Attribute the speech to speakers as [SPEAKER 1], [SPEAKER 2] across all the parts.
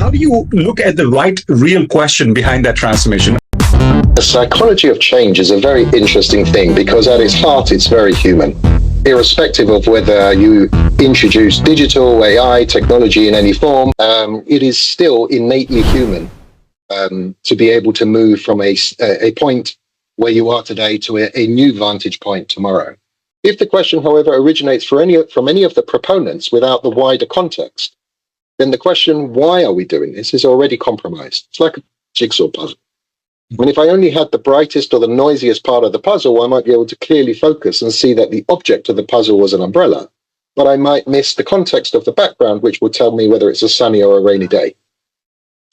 [SPEAKER 1] How do you look at the right, real question behind that transformation?
[SPEAKER 2] The psychology of change is a very interesting thing because at its heart, it's very human. Irrespective of whether you introduce digital, AI, technology in any form, it is still innately human to be able to move from a point where you are today to a new vantage point tomorrow. If the question, however, originates from any of the proponents without the wider context, then the question, why are we doing this, is already compromised. It's like a jigsaw puzzle. I mean, if I only had the brightest or the noisiest part of the puzzle, I might be able to clearly focus and see that the object of the puzzle was an umbrella, but I might miss the context of the background, which will tell me whether it's a sunny or a rainy day.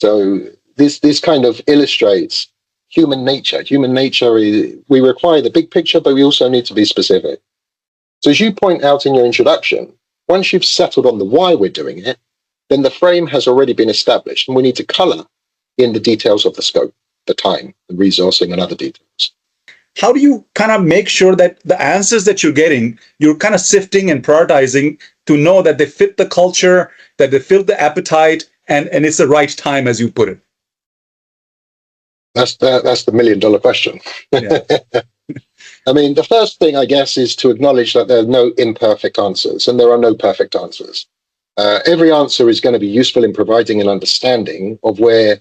[SPEAKER 2] So this kind of illustrates human nature. Human nature is, we require the big picture, but we also need to be specific. So as you point out in your introduction, once you've settled on the why we're doing it, then the frame has already been established, and we need to color in the details of the scope, the time, the resourcing, and other details.
[SPEAKER 1] How do you kind of make sure that the answers that you're getting, you're kind of sifting and prioritizing to know that they fit the culture, that they fill the appetite, and it's the right time, as you put it?
[SPEAKER 2] That's the million-dollar question.
[SPEAKER 1] Yeah.
[SPEAKER 2] I mean, the first thing, I guess, is to acknowledge that there are no imperfect answers, and there are no perfect answers. Every answer is going to be useful in providing an understanding of where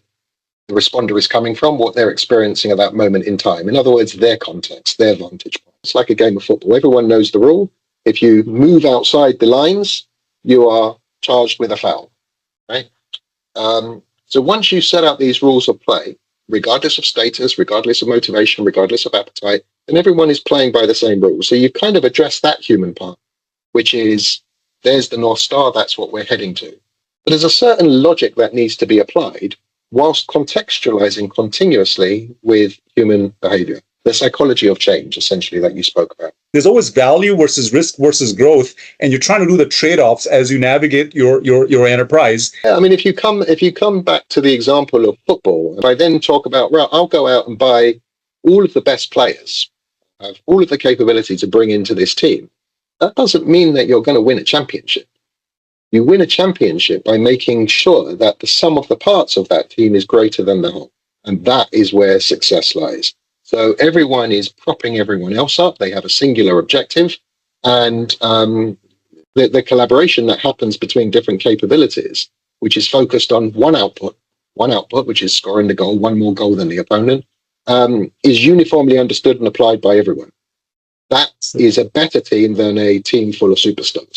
[SPEAKER 2] the responder is coming from, what they're experiencing at that moment in time. In other words, their context, their vantage point. It's like a game of football. Everyone knows the rule. If you move outside the lines, you are charged with a foul, right? So once you set out these rules of play, regardless of status, regardless of motivation, regardless of appetite, then everyone is playing by the same rules. So you've kind of addressed that human part, which is, there's the North Star, that's what we're heading to. But there's a certain logic that needs to be applied whilst contextualizing continuously with human behavior. The psychology of change, essentially, that you spoke about.
[SPEAKER 1] There's always value versus risk versus growth, and you're trying to do the trade-offs as you navigate your enterprise.
[SPEAKER 2] Yeah, I mean, if you come back to the example of football, if I then talk about, well, I'll go out and buy all of the best players, have all of the capability to bring into this team, that doesn't mean that you're going to win a championship. You win a championship by making sure that the sum of the parts of that team is greater than the whole. And that is where success lies. So everyone is propping everyone else up. They have a singular objective. And the collaboration that happens between different capabilities, which is focused on one output, which is scoring the goal, one more goal than the opponent, is uniformly understood and applied by everyone. That is a better team than a team full of superstars.